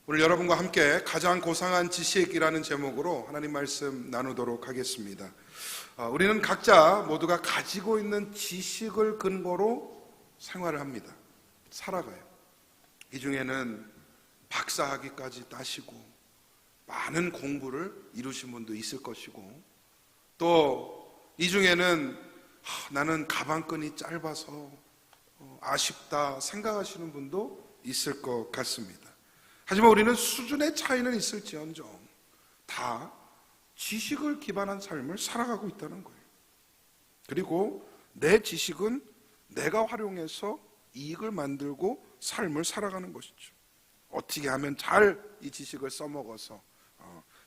오늘 여러분과 함께 가장 고상한 지식이라는 제목으로 하나님 말씀 나누도록 하겠습니다. 우리는 각자 모두가 가지고 있는 지식을 근거로 생활을 합니다. 살아가요. 이 중에는 박사학위까지 따시고 많은 공부를 이루신 분도 있을 것이고, 또 이 중에는 나는 가방끈이 짧아서 아쉽다 생각하시는 분도 있을 것 같습니다. 하지만 우리는 수준의 차이는 있을지언정 다 지식을 기반한 삶을 살아가고 있다는 거예요. 그리고 내 지식은 내가 활용해서 이익을 만들고 삶을 살아가는 것이죠. 어떻게 하면 잘 이 지식을 써먹어서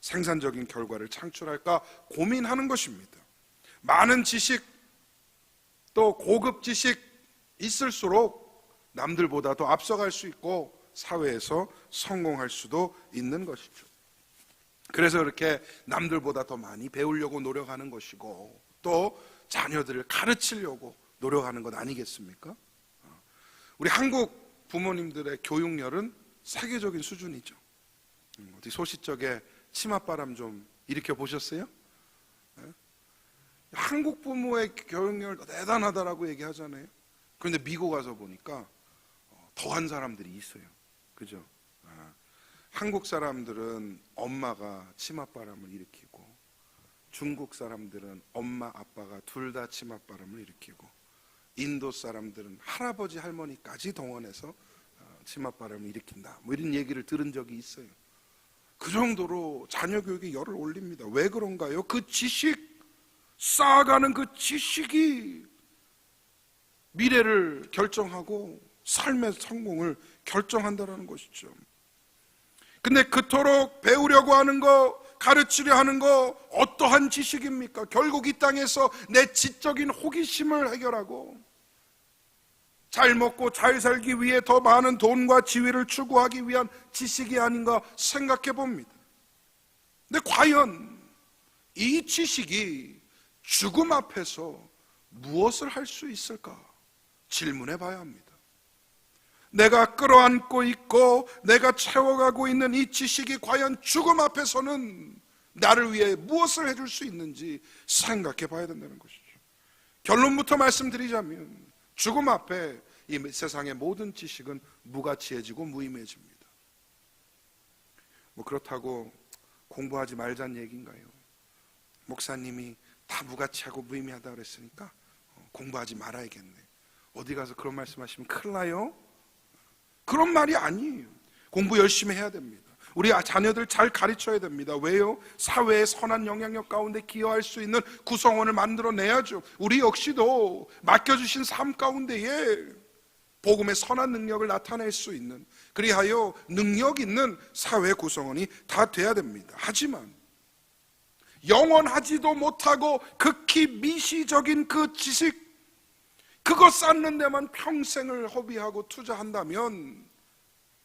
생산적인 결과를 창출할까 고민하는 것입니다. 많은 지식, 또 고급 지식 있을수록 남들보다 더 앞서갈 수 있고 사회에서 성공할 수도 있는 것이죠. 그래서 그렇게 남들보다 더 많이 배우려고 노력하는 것이고, 또 자녀들을 가르치려고 노력하는 것 아니겠습니까? 우리 한국 부모님들의 교육열은 세계적인 수준이죠. 어디 소시적에 치맛바람 좀 일으켜 보셨어요? 한국 부모의 교육열 대단하다라고 얘기하잖아요. 그런데 미국 가서 보니까 더한 사람들이 있어요. 그죠? 한국 사람들은 엄마가 치맛바람을 일으키고, 중국 사람들은 엄마 아빠가 둘 다 치맛바람을 일으키고, 인도 사람들은 할아버지 할머니까지 동원해서 치맛바람을 일으킨다, 뭐 이런 얘기를 들은 적이 있어요. 그 정도로 자녀 교육에 열을 올립니다. 왜 그런가요? 그 지식, 쌓아가는 그 지식이 미래를 결정하고 삶의 성공을 결정한다는 것이죠. 근데 그토록 배우려고 하는 거, 가르치려 하는 거 어떠한 지식입니까? 결국 이 땅에서 내 지적인 호기심을 해결하고 잘 먹고 잘 살기 위해 더 많은 돈과 지위를 추구하기 위한 지식이 아닌가 생각해 봅니다. 근데 과연 이 지식이 죽음 앞에서 무엇을 할 수 있을까 질문해 봐야 합니다. 내가 끌어안고 있고 내가 채워가고 있는 이 지식이 과연 죽음 앞에서는 나를 위해 무엇을 해줄 수 있는지 생각해 봐야 된다는 것이죠. 결론부터 말씀드리자면 죽음 앞에 이 세상의 모든 지식은 무가치해지고 무의미해집니다. 뭐 그렇다고 공부하지 말자는 얘기인가요? 목사님이 다 무가치하고 무의미하다 그랬으니까 공부하지 말아야겠네. 어디 가서 그런 말씀하시면 큰일 나요? 그런 말이 아니에요. 공부 열심히 해야 됩니다. 우리 자녀들 잘 가르쳐야 됩니다. 왜요? 사회의 선한 영향력 가운데 기여할 수 있는 구성원을 만들어내야죠. 우리 역시도 맡겨주신 삶 가운데에 복음의 선한 능력을 나타낼 수 있는, 그리하여 능력 있는 사회 구성원이 다 돼야 됩니다. 하지만 영원하지도 못하고 극히 미시적인 그 지식, 그거 쌓는 데만 평생을 허비하고 투자한다면,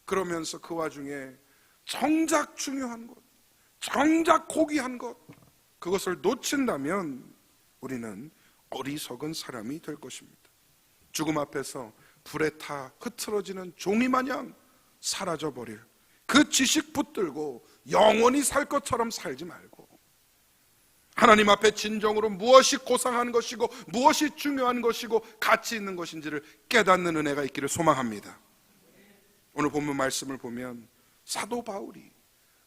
그러면서 그 와중에 정작 중요한 것, 정작 고귀한 것, 그것을 놓친다면 우리는 어리석은 사람이 될 것입니다. 죽음 앞에서 불에 타 흐트러지는 종이 마냥 사라져버릴 그 지식 붙들고 영원히 살 것처럼 살지 말고, 하나님 앞에 진정으로 무엇이 고상한 것이고 무엇이 중요한 것이고 가치 있는 것인지를 깨닫는 은혜가 있기를 소망합니다. 오늘 본문 말씀을 보면 사도 바울이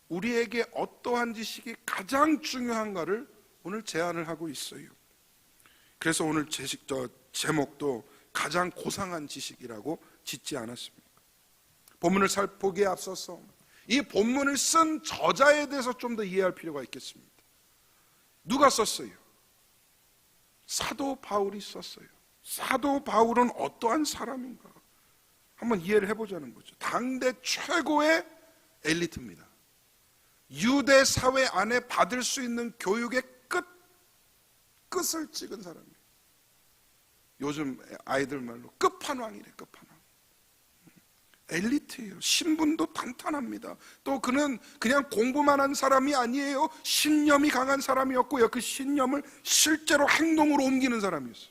우리에게 어떠한 지식이 가장 중요한가를 오늘 제안을 하고 있어요. 그래서 오늘 제목도 가장 고상한 지식이라고 짓지 않았습니까? 본문을 살펴보기에 앞서서 이 본문을 쓴 저자에 대해서 좀 더 이해할 필요가 있겠습니다. 누가 썼어요? 사도 바울이 썼어요. 사도 바울은 어떠한 사람인가 한번 이해를 해보자는 거죠. 당대 최고의 엘리트입니다. 유대 사회 안에 받을 수 있는 교육의 끝을 찍은 사람이에요. 요즘 아이들 말로 끝판왕이래. 끝판왕. 엘리트예요. 신분도 탄탄합니다. 또 그는 그냥 공부만 한 사람이 아니에요. 신념이 강한 사람이었고요. 그 신념을 실제로 행동으로 옮기는 사람이었어요.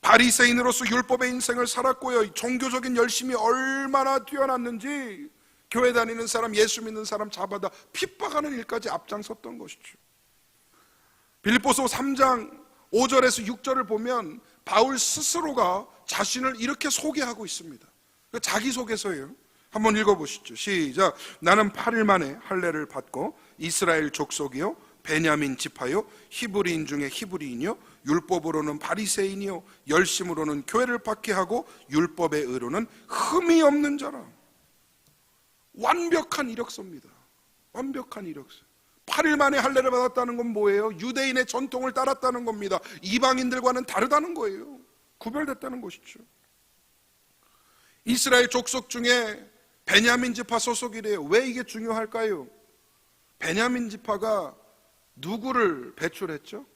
바리새인으로서 율법의 인생을 살았고요. 종교적인 열심이 얼마나 뛰어났는지 교회 다니는 사람, 예수 믿는 사람 잡아다 핍박하는 일까지 앞장섰던 것이죠. 빌립보서 3장 5절에서 6절을 보면 바울 스스로가 자신을 이렇게 소개하고 있습니다. 자기소개서예요. 한번 읽어보시죠. 시작. 나는 8일 만에 할례를 받고 이스라엘 족속이요 베냐민 지파요 히브리인 중에 히브리인이요 율법으로는 바리새인이요 열심으로는 교회를 박해하고 율법의 의로는 흠이 없는 자라. 완벽한 이력서입니다. 완벽한 이력서. 8일 만에 할례를 받았다는 건 뭐예요? 유대인의 전통을 따랐다는 겁니다. 이방인들과는 다르다는 거예요. 구별됐다는 것이죠. 이스라엘 족속 중에 베냐민 지파 소속이래요. 왜 이게 중요할까요? 베냐민 지파가 누구를 배출했죠?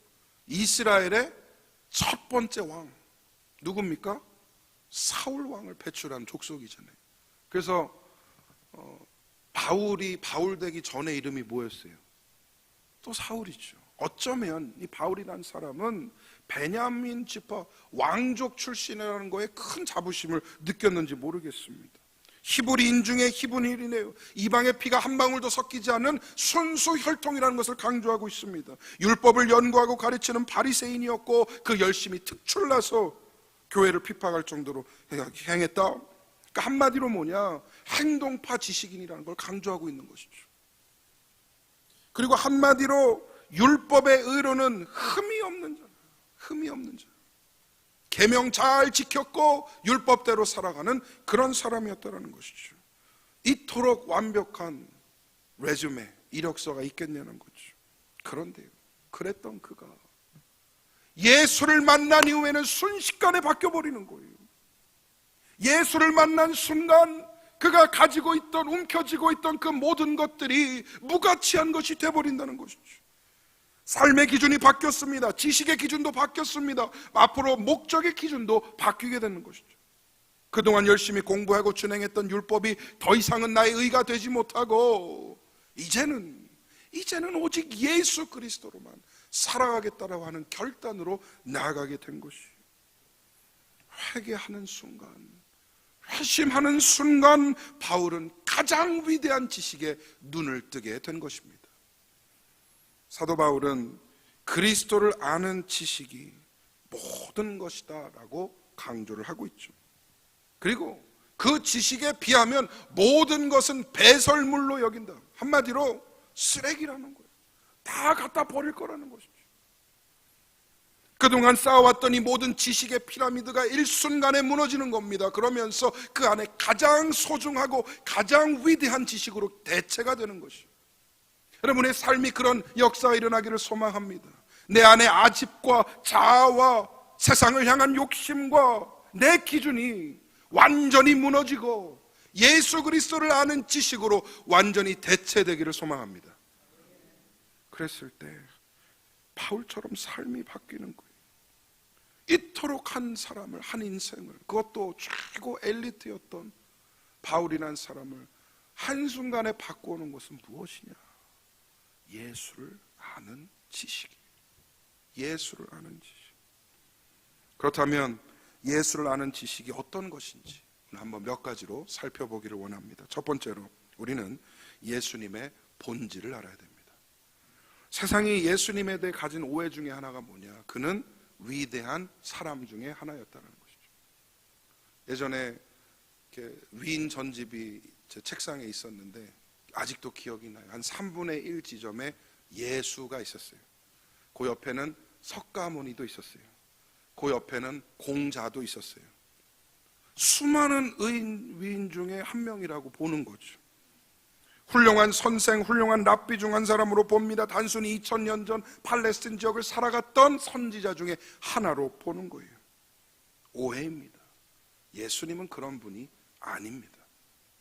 이스라엘의 첫 번째 왕 누굽니까? 사울 왕을 배출한 족속이잖아요. 그래서 바울이 바울 되기 전에 이름이 뭐였어요? 또 사울이죠. 어쩌면 이 바울이라는 사람은 베냐민 지파 왕족 출신이라는 거에 큰 자부심을 느꼈는지 모르겠습니다. 히브리인 중에 히브리인이네요. 이방의 피가 한 방울도 섞이지 않는 순수 혈통이라는 것을 강조하고 있습니다. 율법을 연구하고 가르치는 바리새인이었고 그 열심이 특출나서 교회를 핍박할 정도로 행했다. 그러니까 한마디로 뭐냐, 행동파 지식인이라는 걸 강조하고 있는 것이죠. 그리고 한마디로 율법의 의로는 흠이 없는 자, 흠이 없는 자. 계명 잘 지켰고 율법대로 살아가는 그런 사람이었다는 것이죠. 이토록 완벽한 레주메, 이력서가 있겠냐는 거죠. 그런데요, 그랬던 그가 예수를 만난 이후에는 순식간에 바뀌어버리는 거예요. 예수를 만난 순간 그가 가지고 있던, 움켜쥐고 있던 그 모든 것들이 무가치한 것이 돼버린다는 것이죠. 삶의 기준이 바뀌었습니다. 지식의 기준도 바뀌었습니다. 앞으로 목적의 기준도 바뀌게 되는 것이죠. 그동안 열심히 공부하고 준행했던 율법이 더 이상은 나의 의가 되지 못하고 이제는 오직 예수 그리스도로만 살아가겠다라고 하는 결단으로 나아가게 된 것이에요. 회개하는 순간, 회심하는 순간 바울은 가장 위대한 지식에 눈을 뜨게 된 것입니다. 사도 바울은 그리스도를 아는 지식이 모든 것이다 라고 강조를 하고 있죠. 그리고 그 지식에 비하면 모든 것은 배설물로 여긴다. 한마디로 쓰레기라는 거예요. 다 갖다 버릴 거라는 것이죠. 그동안 쌓아왔던 이 모든 지식의 피라미드가 일순간에 무너지는 겁니다. 그러면서 그 안에 가장 소중하고 가장 위대한 지식으로 대체가 되는 것이죠. 여러분의 삶이 그런 역사가 일어나기를 소망합니다. 내 안에 아집과 자아와 세상을 향한 욕심과 내 기준이 완전히 무너지고 예수 그리스도를 아는 지식으로 완전히 대체되기를 소망합니다. 그랬을 때 바울처럼 삶이 바뀌는 거예요. 이토록 한 사람을, 한 인생을, 그것도 최고 엘리트였던 바울이라는 사람을 한순간에 바꾸는 것은 무엇이냐? 예수를 아는 지식이에요. 예수를 아는 지식. 그렇다면 예수를 아는 지식이 어떤 것인지 한번 몇 가지로 살펴보기를 원합니다. 첫 번째로 우리는 예수님의 본질을 알아야 됩니다. 세상이 예수님에 대해 가진 오해 중에 하나가 뭐냐? 그는 위대한 사람 중에 하나였다는 것이죠. 예전에 이렇게 위인 전집이 제 책상에 있었는데 아직도 기억이 나요. 한 3분의 1 지점에 예수가 있었어요. 그 옆에는 석가모니도 있었어요. 그 옆에는 공자도 있었어요. 수많은 위인 중에 한 명이라고 보는 거죠. 훌륭한 선생, 훌륭한 랍비 중 한 사람으로 봅니다. 단순히 2000년 전 팔레스틴 지역을 살아갔던 선지자 중에 하나로 보는 거예요. 오해입니다. 예수님은 그런 분이 아닙니다.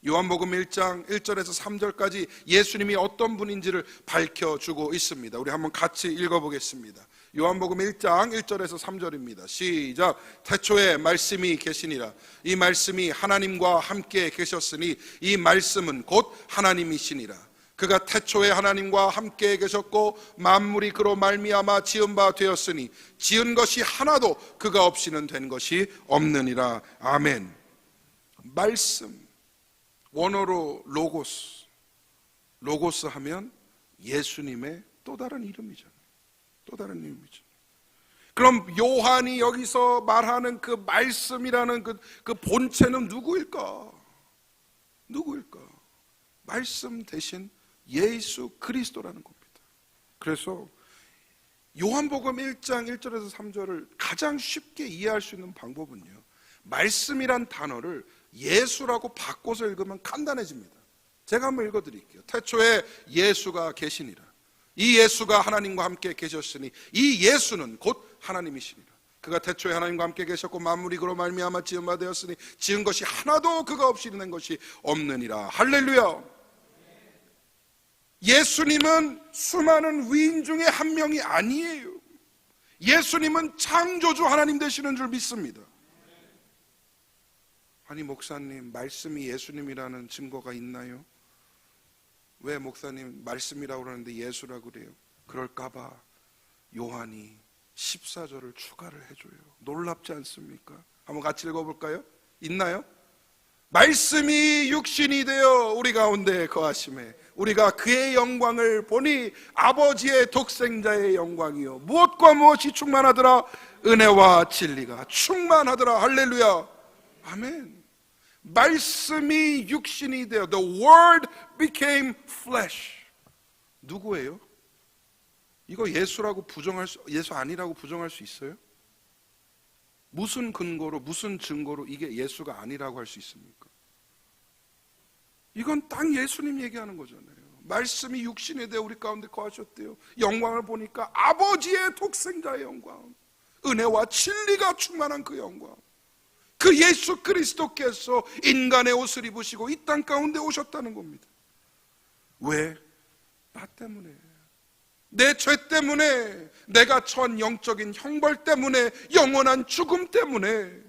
요한복음 1장 1절에서 3절까지 예수님이 어떤 분인지를 밝혀주고 있습니다. 우리 한번 같이 읽어보겠습니다. 요한복음 1장 1절에서 3절입니다. 시작. 태초에 말씀이 계시니라. 이 말씀이 하나님과 함께 계셨으니 이 말씀은 곧 하나님이시니라. 그가 태초에 하나님과 함께 계셨고 만물이 그로 말미암아 지은 바 되었으니 지은 것이 하나도 그가 없이는 된 것이 없느니라. 아멘. 말씀, 원어로 로고스. 로고스 하면 예수님의 또 다른 이름이잖아요. 또 다른 이름이죠. 그럼 요한이 여기서 말하는 그 말씀이라는 그 본체는 누구일까? 누구일까? 말씀 대신 예수 그리스도라는 겁니다. 그래서 요한복음 1장 1절에서 3절을 가장 쉽게 이해할 수 있는 방법은요, 말씀이란 단어를 예수라고 바꿔서 읽으면 간단해집니다. 제가 한번 읽어드릴게요. 태초에 예수가 계시니라. 이 예수가 하나님과 함께 계셨으니 이 예수는 곧 하나님이시니라. 그가 태초에 하나님과 함께 계셨고 만물이 그로 말미암아 지은 바 되었으니 지은 것이 하나도 그가 없이 있는 것이 없느니라. 할렐루야. 예수님은 수많은 위인 중에 한 명이 아니에요. 예수님은 창조주 하나님 되시는 줄 믿습니다. 아니 목사님, 말씀이 예수님이라는 증거가 있나요? 왜 목사님 말씀이라고 그러는데 예수라고 그래요? 그럴까봐 요한이 14절을 추가를 해줘요. 놀랍지 않습니까? 한번 같이 읽어볼까요? 있나요? 말씀이 육신이 되어 우리 가운데 거하심에 우리가 그의 영광을 보니 아버지의 독생자의 영광이요 무엇과 무엇이 충만하더라? 은혜와 진리가 충만하더라. 할렐루야. 아멘. 말씀이 육신이 되어 The Word became flesh. 누구예요? 이거 예수라고 예수 아니라고 부정할 수 있어요? 무슨 근거로, 무슨 증거로 이게 예수가 아니라고 할 수 있습니까? 이건 딱 예수님 얘기하는 거잖아요. 말씀이 육신이 되어 우리 가운데 거하셨대요. 영광을 보니까 아버지의 독생자의 영광, 은혜와 진리가 충만한 그 영광, 그 예수 그리스도께서 인간의 옷을 입으시고 이 땅 가운데 오셨다는 겁니다. 왜? 나 때문에, 내 죄 때문에, 내가 처한 영적인 형벌 때문에, 영원한 죽음 때문에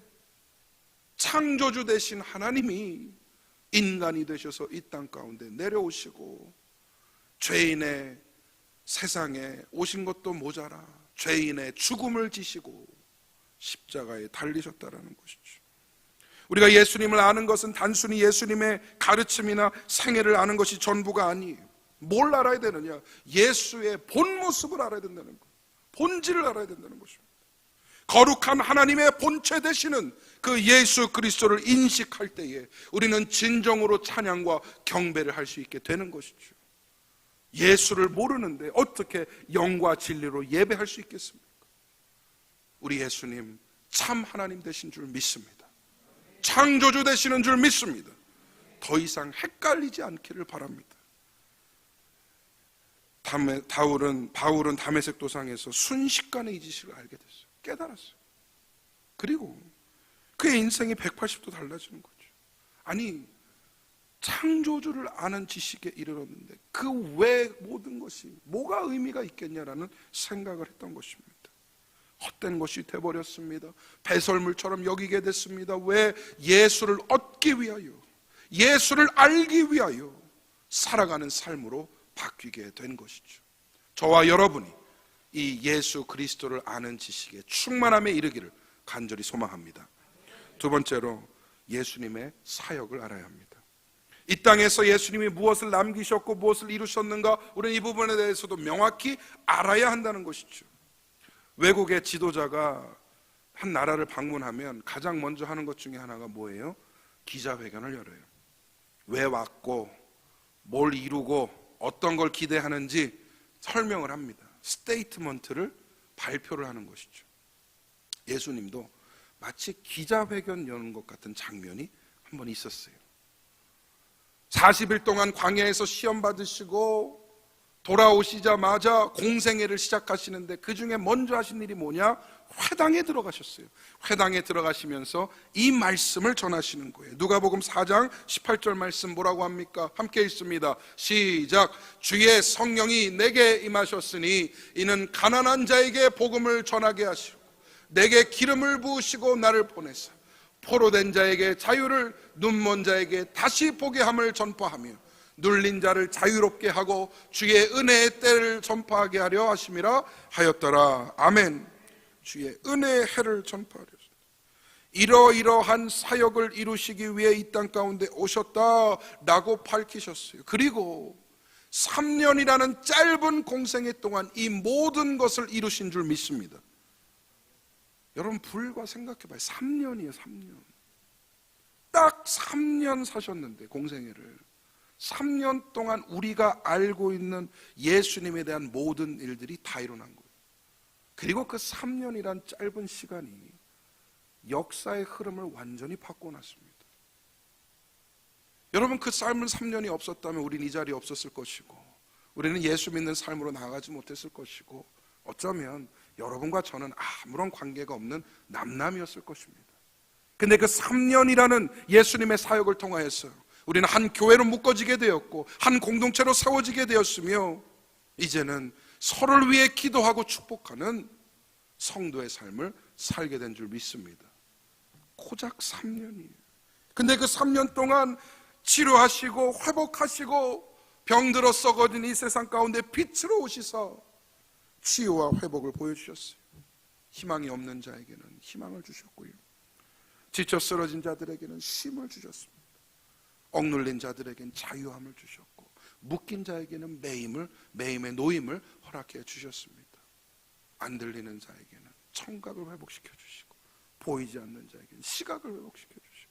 창조주 되신 하나님이 인간이 되셔서 이 땅 가운데 내려오시고 죄인의 세상에 오신 것도 모자라 죄인의 죽음을 지시고 십자가에 달리셨다라는 것이죠. 우리가 예수님을 아는 것은 단순히 예수님의 가르침이나 생애를 아는 것이 전부가 아니에요. 뭘 알아야 되느냐? 예수의 본 모습을 알아야 된다는 거예요. 본질을 알아야 된다는 것입니다. 거룩한 하나님의 본체 되시는 그 예수 그리스도를 인식할 때에 우리는 진정으로 찬양과 경배를 할 수 있게 되는 것이죠. 예수를 모르는데 어떻게 영과 진리로 예배할 수 있겠습니까? 우리 예수님 참 하나님 되신 줄 믿습니다. 창조주 되시는 줄 믿습니다. 더 이상 헷갈리지 않기를 바랍니다. 바울은 다메섹 도상에서 순식간에 이 지식을 알게 됐어요. 깨달았어요. 그리고 그의 인생이 180도 달라지는 거죠. 아니, 창조주를 아는 지식에 이르렀는데 그 외 모든 것이 뭐가 의미가 있겠냐라는 생각을 했던 것입니다. 헛된 것이 돼버렸습니다. 배설물처럼 여기게 됐습니다. 왜? 예수를 얻기 위하여, 예수를 알기 위하여 살아가는 삶으로 바뀌게 된 것이죠. 저와 여러분이 이 예수 그리스도를 아는 지식에 충만함에 이르기를 간절히 소망합니다. 두 번째로 예수님의 사역을 알아야 합니다. 이 땅에서 예수님이 무엇을 남기셨고 무엇을 이루셨는가, 우리는 이 부분에 대해서도 명확히 알아야 한다는 것이죠. 외국의 지도자가 한 나라를 방문하면 가장 먼저 하는 것 중에 하나가 뭐예요? 기자회견을 열어요. 왜 왔고 뭘 이루고 어떤 걸 기대하는지 설명을 합니다. 스테이트먼트를 발표를 하는 것이죠. 예수님도 마치 기자회견 여는 것 같은 장면이 한 번 있었어요. 40일 동안 광야에서 시험 받으시고 돌아오시자마자 공생애를 시작하시는데 그 중에 먼저 하신 일이 뭐냐? 회당에 들어가셨어요. 회당에 들어가시면서 이 말씀을 전하시는 거예요. 누가복음 4장 18절 말씀 뭐라고 합니까? 함께 읽습니다. 시작. 주의 성령이 내게 임하셨으니 이는 가난한 자에게 복음을 전하게 하시고 내게 기름을 부으시고 나를 보내사 포로된 자에게 자유를, 눈먼 자에게 다시 보게 함을 전파하며 눌린 자를 자유롭게 하고 주의 은혜의 때를 전파하게 하려 하심이라 하였더라. 아멘. 주의 은혜의 해를 전파하려. 이러이러한 사역을 이루시기 위해 이 땅 가운데 오셨다라고 밝히셨어요. 그리고 3년이라는 짧은 공생애 동안 이 모든 것을 이루신 줄 믿습니다. 여러분 불과 생각해봐요. 3년이에요. 3년. 딱 3년 사셨는데, 공생애를 3년 동안 우리가 알고 있는 예수님에 대한 모든 일들이 다 일어난 거예요. 그리고 그 3년이란 짧은 시간이 역사의 흐름을 완전히 바꿔놨습니다. 여러분 그 삶은 3년이 없었다면 우리는 이 자리에 없었을 것이고, 우리는 예수 믿는 삶으로 나아가지 못했을 것이고, 어쩌면 여러분과 저는 아무런 관계가 없는 남남이었을 것입니다. 근데 그 3년이라는 예수님의 사역을 통하여서 우리는 한 교회로 묶어지게 되었고, 한 공동체로 세워지게 되었으며, 이제는 서로를 위해 기도하고 축복하는 성도의 삶을 살게 된 줄 믿습니다. 고작 3년이에요. 근데 그 3년 동안 치료하시고 회복하시고 병들어 썩어진 이 세상 가운데 빛으로 오시사 치유와 회복을 보여주셨어요. 희망이 없는 자에게는 희망을 주셨고요, 지쳐 쓰러진 자들에게는 쉼을 주셨습니다. 억눌린 자들에게는 자유함을 주셨고, 묶인 자에게는 매임의 노임을 허락해 주셨습니다. 안 들리는 자에게는 청각을 회복시켜 주시고, 보이지 않는 자에게는 시각을 회복시켜 주시고,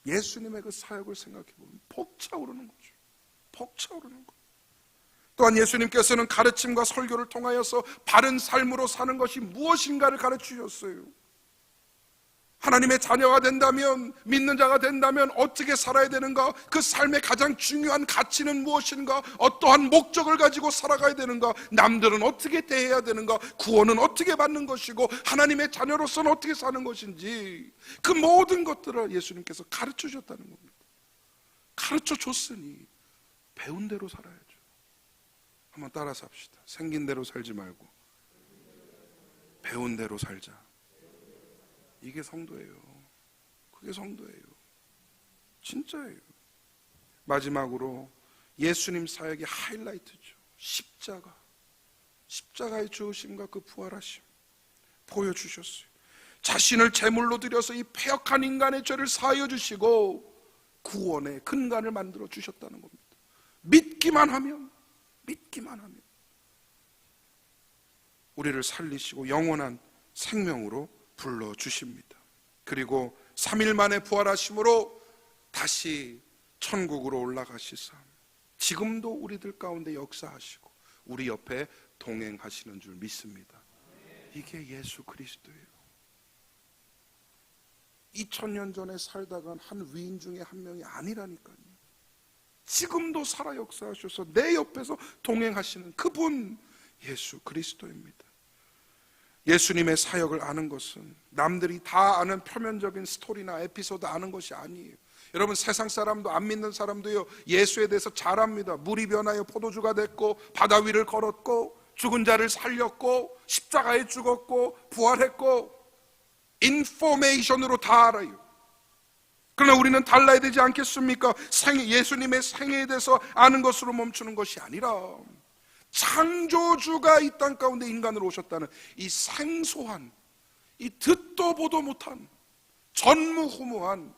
예수님의 그 사역을 생각해 보면 벅차오르는 거죠. 벅차오르는 거예요. 또한 예수님께서는 가르침과 설교를 통하여서 바른 삶으로 사는 것이 무엇인가를 가르치셨어요. 하나님의 자녀가 된다면, 믿는 자가 된다면 어떻게 살아야 되는가, 그 삶의 가장 중요한 가치는 무엇인가, 어떠한 목적을 가지고 살아가야 되는가, 남들은 어떻게 대해야 되는가, 구원은 어떻게 받는 것이고, 하나님의 자녀로서는 어떻게 사는 것인지, 그 모든 것들을 예수님께서 가르쳐 주셨다는 겁니다. 가르쳐 줬으니 배운 대로 살아야죠. 한번 따라서 합시다. 생긴 대로 살지 말고 배운 대로 살자. 이게 성도예요. 그게 성도예요. 진짜예요. 마지막으로 예수님 사역의 하이라이트죠. 십자가의 죽으심과 그 부활하심 보여주셨어요. 자신을 제물로 드려서 이 패역한 인간의 죄를 사하여 주시고 구원의 근간을 만들어 주셨다는 겁니다. 믿기만 하면 우리를 살리시고 영원한 생명으로 불러주십니다. 그리고 3일 만에 부활하심으로 다시 천국으로 올라가시사 지금도 우리들 가운데 역사하시고 우리 옆에 동행하시는 줄 믿습니다. 이게 예수 그리스도예요. 2000년 전에 살다간 한 위인 중에 한 명이 아니라니까요. 지금도 살아 역사하셔서 내 옆에서 동행하시는 그분 예수 그리스도입니다. 예수님의 사역을 아는 것은 남들이 다 아는 표면적인 스토리나 에피소드 아는 것이 아니에요. 여러분 세상 사람도 안 믿는 사람도요, 예수에 대해서 잘 압니다. 물이 변하여 포도주가 됐고, 바다 위를 걸었고, 죽은 자를 살렸고, 십자가에 죽었고, 부활했고, 인포메이션으로 다 알아요. 그러나 우리는 달라야 되지 않겠습니까? 예수님의 생애에 대해서 아는 것으로 멈추는 것이 아니라 창조주가 이 땅 가운데 인간으로 오셨다는 이 생소한, 이 듣도 보도 못한 전무후무한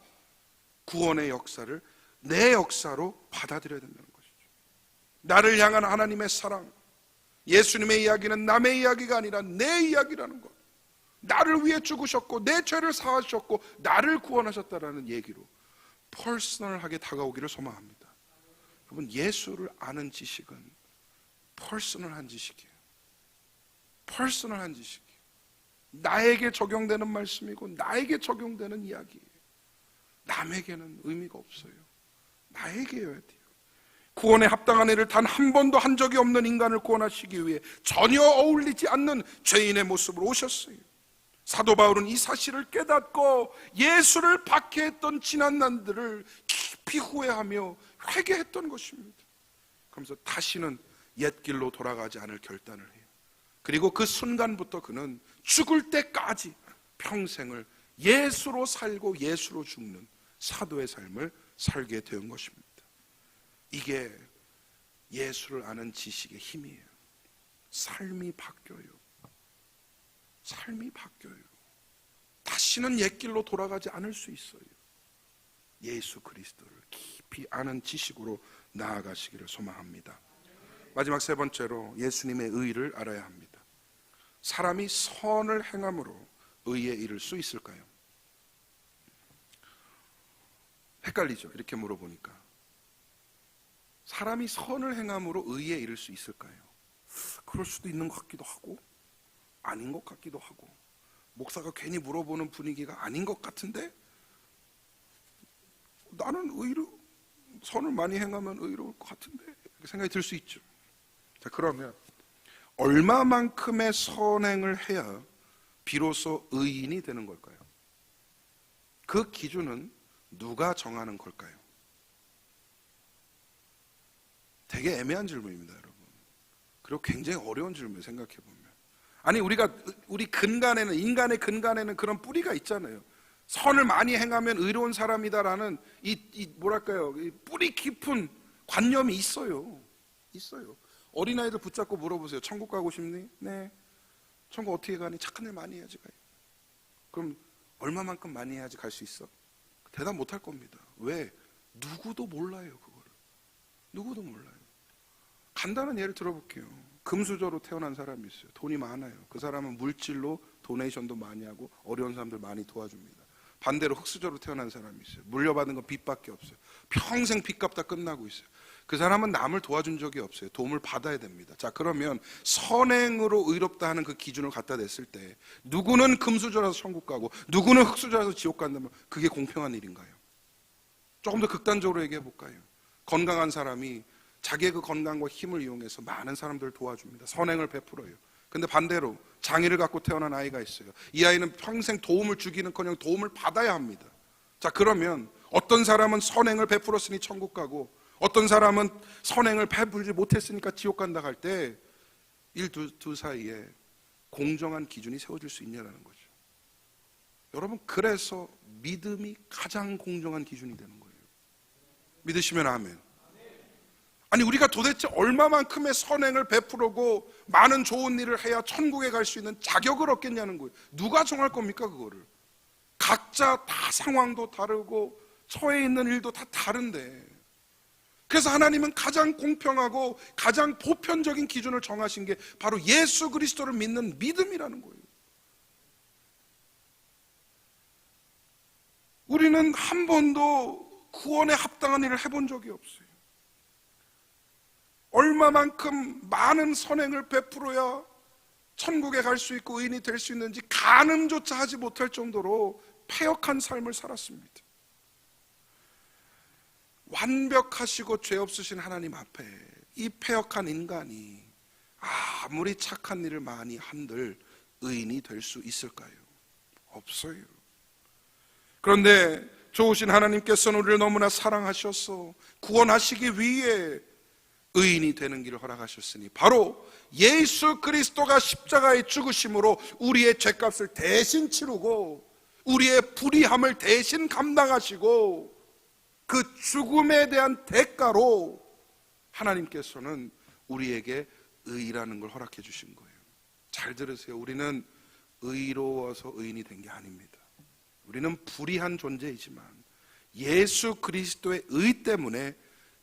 구원의 역사를 내 역사로 받아들여야 된다는 것이죠. 나를 향한 하나님의 사랑, 예수님의 이야기는 남의 이야기가 아니라 내 이야기라는 것, 나를 위해 죽으셨고 내 죄를 사하셨고 나를 구원하셨다라는 얘기로 퍼스널하게 다가오기를 소망합니다. 여러분 예수를 아는 지식은 퍼스널한 지식이에요. 퍼스널한 지식이에요. 나에게 적용되는 말씀이고 나에게 적용되는 이야기예요. 남에게는 의미가 없어요. 나에게여야 돼요. 구원에 합당한 일을 단 한 번도 한 적이 없는 인간을 구원하시기 위해 전혀 어울리지 않는 죄인의 모습으로 오셨어요. 사도 바울은 이 사실을 깨닫고 예수를 박해했던 지난 날들을 깊이 후회하며 회개했던 것입니다. 그러면서 다시는 옛길로 돌아가지 않을 결단을 해요. 그리고 그 순간부터 그는 죽을 때까지 평생을 예수로 살고 예수로 죽는 사도의 삶을 살게 된 것입니다. 이게 예수를 아는 지식의 힘이에요. 삶이 바뀌어요. 삶이 바뀌어요. 다시는 옛길로 돌아가지 않을 수 있어요. 예수 그리스도를 깊이 아는 지식으로 나아가시기를 소망합니다. 마지막 세 번째로 예수님의 의를 알아야 합니다. 사람이 선을 행함으로 의에 이를 수 있을까요? 헷갈리죠? 이렇게 물어보니까. 사람이 선을 행함으로 의에 이를 수 있을까요? 그럴 수도 있는 것 같기도 하고 아닌 것 같기도 하고, 목사가 괜히 물어보는 분위기가 아닌 것 같은데 나는 선을 많이 행하면 의로울 것 같은데, 이렇게 생각이 들 수 있죠. 자, 그러면 얼마만큼의 선행을 해야 비로소 의인이 되는 걸까요? 그 기준은 누가 정하는 걸까요? 되게 애매한 질문입니다, 여러분. 그리고 굉장히 어려운 질문을 생각해 보면, 아니 우리 근간에는, 인간의 근간에는 그런 뿌리가 있잖아요. 선을 많이 행하면 의로운 사람이다라는 뭐랄까요, 이 뿌리 깊은 관념이 있어요. 어린아이들 붙잡고 물어보세요. 천국 가고 싶니? 네. 천국 어떻게 가니? 착한 일 많이 해야지 가요. 그럼 얼마만큼 많이 해야지 갈 수 있어? 대답 못 할 겁니다. 왜? 누구도 몰라요, 그거를. 누구도 몰라요. 간단한 예를 들어볼게요. 금수저로 태어난 사람이 있어요. 돈이 많아요. 그 사람은 물질로 도네이션도 많이 하고 어려운 사람들 많이 도와줍니다. 반대로 흙수저로 태어난 사람이 있어요. 물려받은 건 빚밖에 없어요. 평생 빚 갚다 끝나고 있어요. 그 사람은 남을 도와준 적이 없어요. 도움을 받아야 됩니다. 자, 그러면 선행으로 의롭다 하는 그 기준을 갖다 댔을 때 누구는 금수저라서 천국 가고 누구는 흙수저라서 지옥 간다면 그게 공평한 일인가요? 조금 더 극단적으로 얘기해 볼까요? 건강한 사람이 자기의 그 건강과 힘을 이용해서 많은 사람들을 도와줍니다. 선행을 베풀어요. 근데 반대로 장애를 갖고 태어난 아이가 있어요. 이 아이는 평생 도움을 주기는커녕 도움을 받아야 합니다. 자, 그러면 어떤 사람은 선행을 베풀었으니 천국 가고 어떤 사람은 선행을 베풀지 못했으니까 지옥 간다 할 때 두 사이에 공정한 기준이 세워질 수 있냐라는 거죠. 여러분, 그래서 믿음이 가장 공정한 기준이 되는 거예요. 믿으시면 아멘. 아니, 우리가 도대체 얼마만큼의 선행을 베풀고 많은 좋은 일을 해야 천국에 갈 수 있는 자격을 얻겠냐는 거예요. 누가 정할 겁니까, 그거를? 각자 다 상황도 다르고 처해 있는 일도 다 다른데, 그래서 하나님은 가장 공평하고 가장 보편적인 기준을 정하신 게 바로 예수 그리스도를 믿는 믿음이라는 거예요. 우리는 한 번도 구원에 합당한 일을 해본 적이 없어요. 얼마만큼 많은 선행을 베풀어야 천국에 갈 수 있고 의인이 될 수 있는지 가늠조차 하지 못할 정도로 패역한 삶을 살았습니다. 완벽하시고 죄 없으신 하나님 앞에 이 패역한 인간이 아무리 착한 일을 많이 한들 의인이 될 수 있을까요? 없어요. 그런데 좋으신 하나님께서는 우리를 너무나 사랑하셔서 구원하시기 위해 의인이 되는 길을 허락하셨으니 바로 예수 그리스도가 십자가에 죽으심으로 우리의 죄값을 대신 치르고 우리의 불의함을 대신 감당하시고 그 죽음에 대한 대가로 하나님께서는 우리에게 의라는 걸 허락해 주신 거예요. 잘 들으세요. 우리는 의로워서 의인이 된 게 아닙니다. 우리는 불의한 존재이지만 예수 그리스도의 의 때문에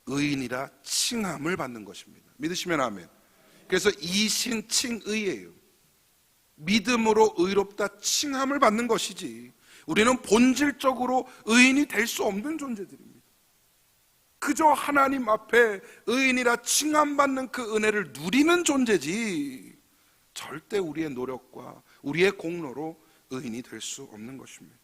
의인이라 칭함을 받는 것입니다. 믿으시면 아멘. 그래서 이신칭의예요. 믿음으로 의롭다 칭함을 받는 것이지 우리는 본질적으로 의인이 될 수 없는 존재들입니다. 그저 하나님 앞에 의인이라 칭함받는 그 은혜를 누리는 존재지 절대 우리의 노력과 우리의 공로로 의인이 될 수 없는 것입니다.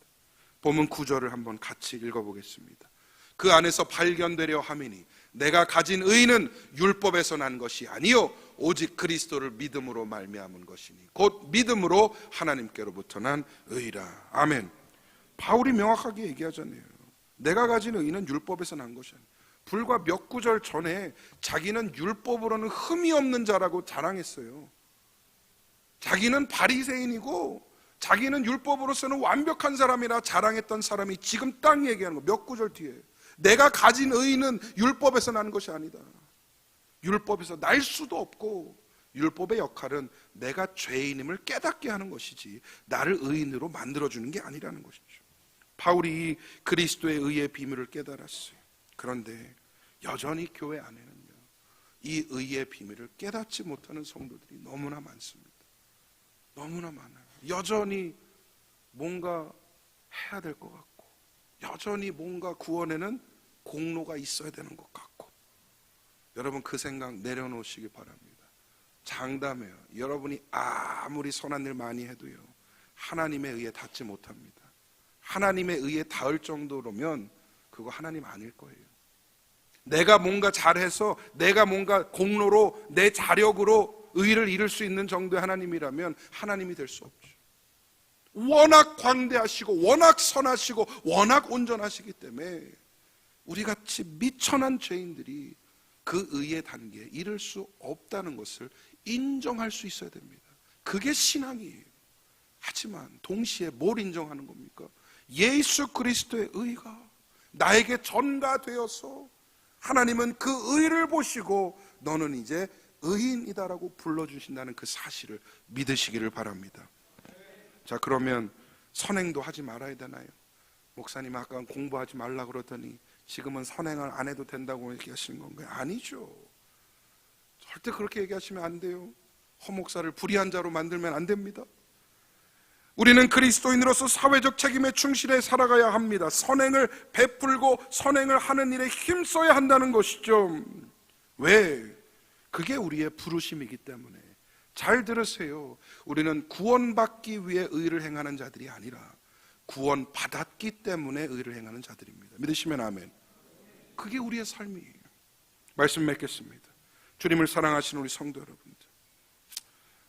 본문 9절을 한번 같이 읽어보겠습니다. 그 안에서 발견되려 함이니 내가 가진 의는 율법에서 난 것이 아니요 오직 그리스도를 믿음으로 말미암은 것이니 곧 믿음으로 하나님께로부터 난 의라. 아멘. 바울이 명확하게 얘기하잖아요. 내가 가진 의는 율법에서 난 것이 아니에요. 불과 몇 구절 전에 자기는 율법으로는 흠이 없는 자라고 자랑했어요. 자기는 바리새인이고 자기는 율법으로서는 완벽한 사람이라 자랑했던 사람이 지금 딱 얘기하는 거 몇 구절 뒤에 내가 가진 의는 율법에서 나는 것이 아니다. 율법에서 날 수도 없고 율법의 역할은 내가 죄인임을 깨닫게 하는 것이지 나를 의인으로 만들어주는 게 아니라는 것이죠. 바울이 그리스도의 의의 비밀을 깨달았어요. 그런데 여전히 교회 안에는요, 이 의의 비밀을 깨닫지 못하는 성도들이 너무나 많습니다. 너무나 많아요. 여전히 뭔가 해야 될 것 같고, 여전히 뭔가 구원에는 공로가 있어야 되는 것 같고. 여러분, 그 생각 내려놓으시기 바랍니다. 장담해요. 여러분이 아무리 선한 일 많이 해도요, 하나님에 의해 닿지 못합니다. 하나님에 의해 닿을 정도로면 그거 하나님 아닐 거예요. 내가 뭔가 잘해서 내가 뭔가 공로로 내 자력으로 의를 이룰 수 있는 정도의 하나님이라면 하나님이 될 수 없죠. 워낙 광대하시고 워낙 선하시고 워낙 온전하시기 때문에 우리같이 미천한 죄인들이 그 의의 단계에 이를 수 없다는 것을 인정할 수 있어야 됩니다. 그게 신앙이에요. 하지만 동시에 뭘 인정하는 겁니까? 예수 그리스도의 의가 나에게 전가되어서 하나님은 그 의를 보시고 너는 이제 의인이다라고 불러주신다는 그 사실을 믿으시기를 바랍니다. 자, 그러면 선행도 하지 말아야 되나요? 목사님 아까 공부하지 말라 그러더니 지금은 선행을 안 해도 된다고 얘기하시는 건가요? 아니죠. 절대 그렇게 얘기하시면 안 돼요. 허목사를 불의한 자로 만들면 안 됩니다. 우리는 그리스도인으로서 사회적 책임에 충실해 살아가야 합니다. 선행을 베풀고 선행을 하는 일에 힘써야 한다는 것이죠. 왜? 그게 우리의 부르심이기 때문에. 잘 들으세요. 우리는 구원받기 위해 의를 행하는 자들이 아니라 구원받았기 때문에 의를 행하는 자들입니다. 믿으시면 아멘. 그게 우리의 삶이에요. 말씀 맺겠습니다. 주님을 사랑하시는 우리 성도 여러분들,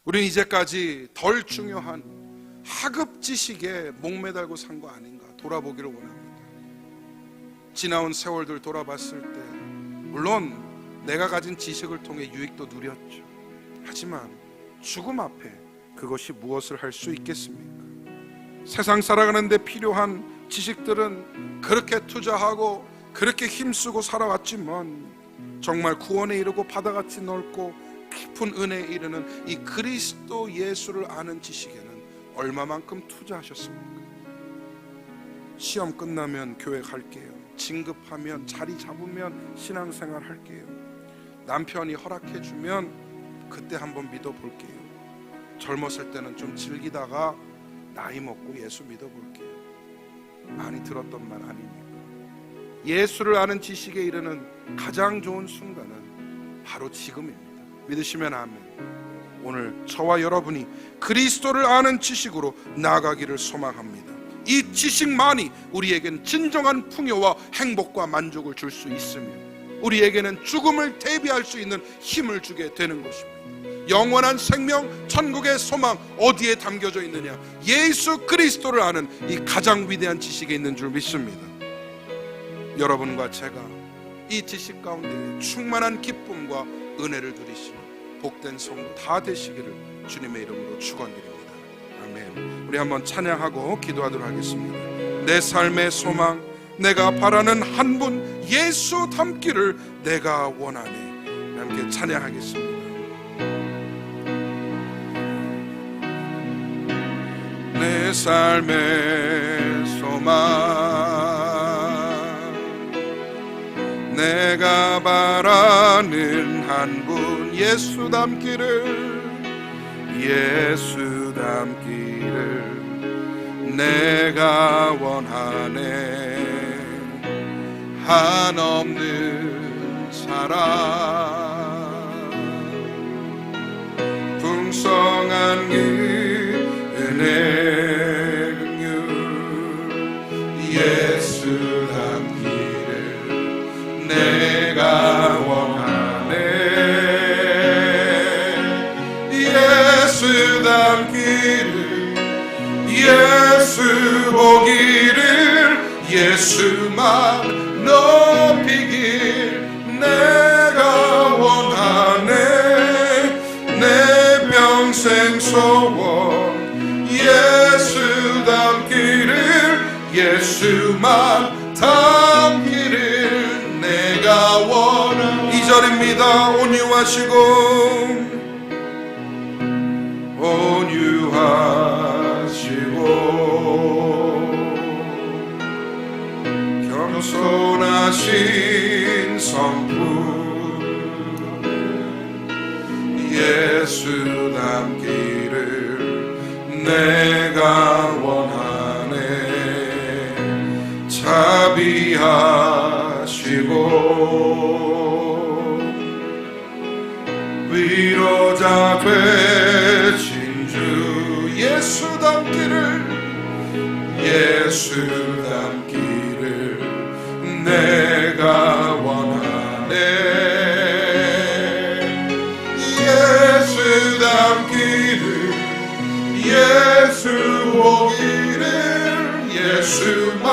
우리는 이제까지 덜 중요한 하급 지식에 목매달고 산 거 아닌가 돌아보기를 원합니다. 지나온 세월들 돌아봤을 때 물론 내가 가진 지식을 통해 유익도 누렸죠. 하지만 죽음 앞에 그것이 무엇을 할 수 있겠습니까? 세상 살아가는데 필요한 지식들은 그렇게 투자하고 그렇게 힘쓰고 살아왔지만 정말 구원에 이르고 바다같이 넓고 깊은 은혜에 이르는 이 그리스도 예수를 아는 지식에는 얼마만큼 투자하셨습니까? 시험 끝나면 교회 갈게요. 진급하면 자리 잡으면 신앙생활 할게요. 남편이 허락해주면 그때 한번 믿어볼게요. 젊었을 때는 좀 즐기다가 나이 먹고 예수 믿어볼게요. 많이 들었던 말 아닙니까? 예수를 아는 지식에 이르는 가장 좋은 순간은 바로 지금입니다. 믿으시면 아멘. 오늘 저와 여러분이 그리스도를 아는 지식으로 나아가기를 소망합니다. 이 지식만이 우리에겐 진정한 풍요와 행복과 만족을 줄 수 있으며 우리에게는 죽음을 대비할 수 있는 힘을 주게 되는 것입니다. 영원한 생명, 천국의 소망 어디에 담겨져 있느냐? 예수 그리스도를 아는 이 가장 위대한 지식에 있는 줄 믿습니다. 여러분과 제가 이 지식 가운데 충만한 기쁨과 은혜를 누리시는 복된 성도 다 되시기를 주님의 이름으로 축원드립니다. 아멘. 우리 한번 찬양하고 기도하도록 하겠습니다. 내 삶의 소망, 내가 바라는 한 분 예수 닮기를 내가 원하네. 함께 찬양하겠습니다. 내 삶의 소망, 내가 바라는 한 분 예수 닮기를, 예수 닮기를 내가 원하네. 한없는 사랑, 풍성한 은혜 긍휼, 예수 닮기를 내가 원하네. 예수 닮기를, 예수 보기를, 예수만 높이길 내가 원하네. 내 평생 소원 예수 닮기를, 예수만 닮기를 내가 원하네. 2절입니다. 온유하시고 하신 성품 예수 닮기를 내가 원하네. 자비하시고 위로자 되신 주 예수 닮기를 내가 원하네. 예수 닮기를 예수 보기를 예수만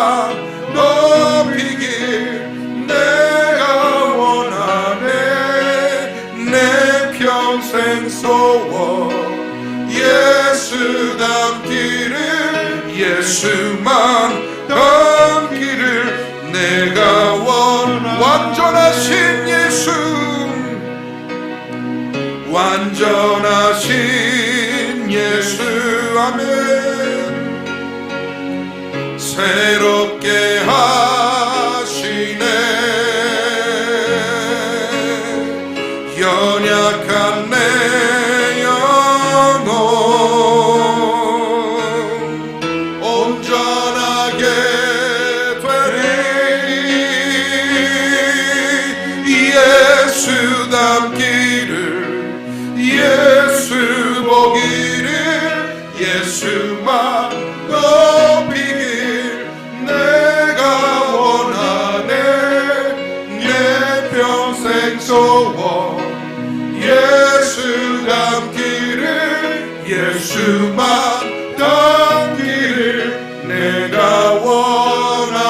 높이길 내가 원하네. 내 평생 소원 예수 닮기를 예수만 닮기를 내가 완전하신 예수 완전하신 예수 아멘. 새롭게 하시네. 연약한 내 영혼 온전하게 예수 닮기를 예수 보기를 예수만 높이길 내가 원하네. 내 평생 소원 예수 닮기를 예수만 닮기를 내가 원하네.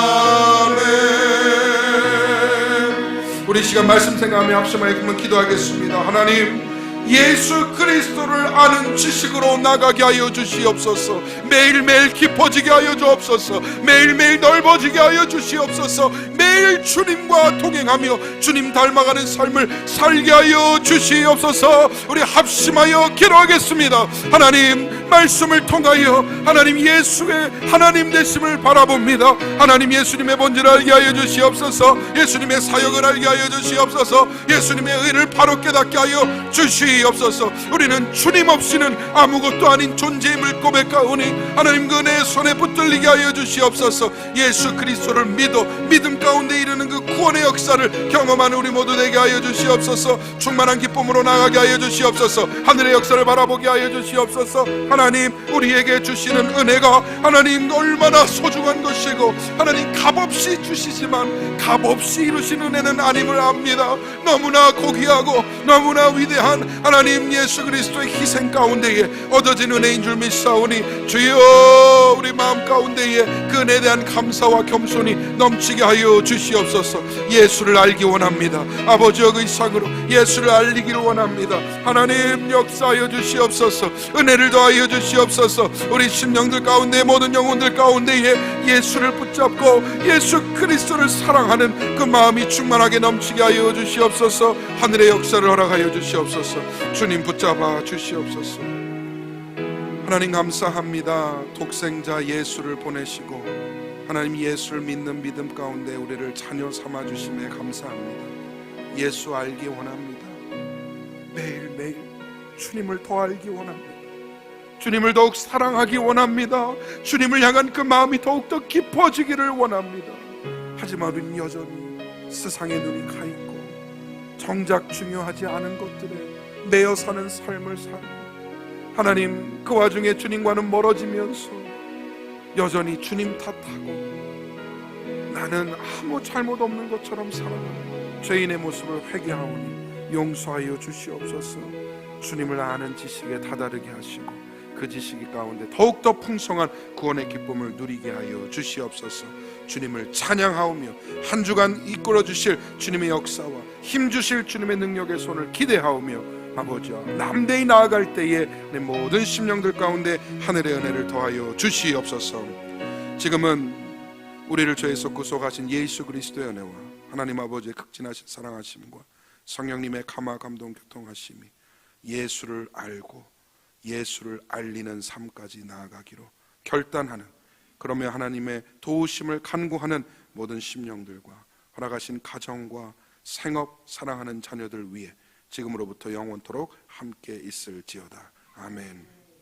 우리 시간 말씀 생각하며 합심하여 그러면 기도하겠습니다. 하나님, 예수 그리스도를 아는 지식으로 나가게 하여 주시옵소서. 매일매일 깊어지게 하여 주옵소서. 매일매일 넓어지게 하여 주시옵소서. 매일 주님과 동행하며 주님 닮아가는 삶을 살게 하여 주시옵소서. 우리 합심하여 기도하겠습니다. 하나님, 말씀을 통하여 하나님 예수의 하나님 되심을 바라봅니다. 하나님, 예수님의 본질을 알게 하여 주시옵소서. 예수님의 사역을 알게 하여 주시옵소서. 예수님의 의를 바로 깨닫게 하여 주시옵소서. 우리는 주님 없이는 아무것도 아닌 존재임을 고백하오니 하나님 그 은혜의 손에 붙들리게 하여 주시옵소서. 예수 그리스도를 믿음 가운데 이르는 그 구원의 역사를 경험하는 우리 모두 되게 하여 주시옵소서. 충만한 기쁨으로 나가게 하여 주시옵소서. 하늘의 역사를 바라보게 하여 주시옵소서. 하나님, 우리에게 주시는 은혜가 하나님 얼마나 소중한 것이고 하나님 값없이 주시지만 값없이 이루신 은혜는 아님을 압니다. 너무나 고귀하고 너무나 위대한 하나님 예수 그리스도의 희생 가운데에 얻어진 은혜인 줄 믿사오니 주여, 우리 마음 가운데에 그 은혜에 대한 감사와 겸손이 넘치게 하여 주시옵소서. 예수를 알기 원합니다. 아버지의 의상으로 예수를 알리기를 원합니다. 하나님, 역사하여 주시옵소서. 은혜를 더하여 주시옵소서. 우리 심령들 가운데 모든 영혼들 가운데에 예수를 붙잡고 예수 그리스도를 사랑하는 그 마음이 충만하게 넘치게 하여 주시옵소서. 하늘의 역사를 허락하여 주시옵소서. 주님 붙잡아 주시옵소서. 하나님, 감사합니다. 독생자 예수를 보내시고 하나님 예수를 믿는 믿음 가운데 우리를 자녀 삼아 주심에 감사합니다. 예수 알기 원합니다. 매일매일 주님을 더 알기 원합니다. 주님을 더욱 사랑하기 원합니다. 주님을 향한 그 마음이 더욱더 깊어지기를 원합니다. 하지만 우리는 여전히 세상에 눈이 가있고 정작 중요하지 않은 것들에 매여 사는 삶을 살고 하나님, 그 와중에 주님과는 멀어지면서 여전히 주님 탓하고 나는 아무 잘못 없는 것처럼 살아가는 죄인의 모습을 회개하오니 용서하여 주시옵소서. 주님을 아는 지식에 다다르게 하시고 그 지식이 가운데 더욱더 풍성한 구원의 기쁨을 누리게 하여 주시옵소서. 주님을 찬양하오며 한 주간 이끌어 주실 주님의 역사와 힘 주실 주님의 능력의 손을 기대하오며 아버지와 남대히 나아갈 때에 내 모든 심령들 가운데 하늘의 은혜를 더하여 주시옵소서. 지금은 우리를 죄에서 구속하신 예수 그리스도의 은혜와 하나님 아버지의 극진하신 사랑하심과 성령님의 감화 감동 교통하심이 예수를 알고 예수를 알리는 삶까지 나아가기로 결단하는, 그러며 하나님의 도우심을 간구하는 모든 심령들과 허락하신 가정과 생업, 사랑하는 자녀들 위해 지금으로부터 영원토록 함께 있을지어다. 아멘.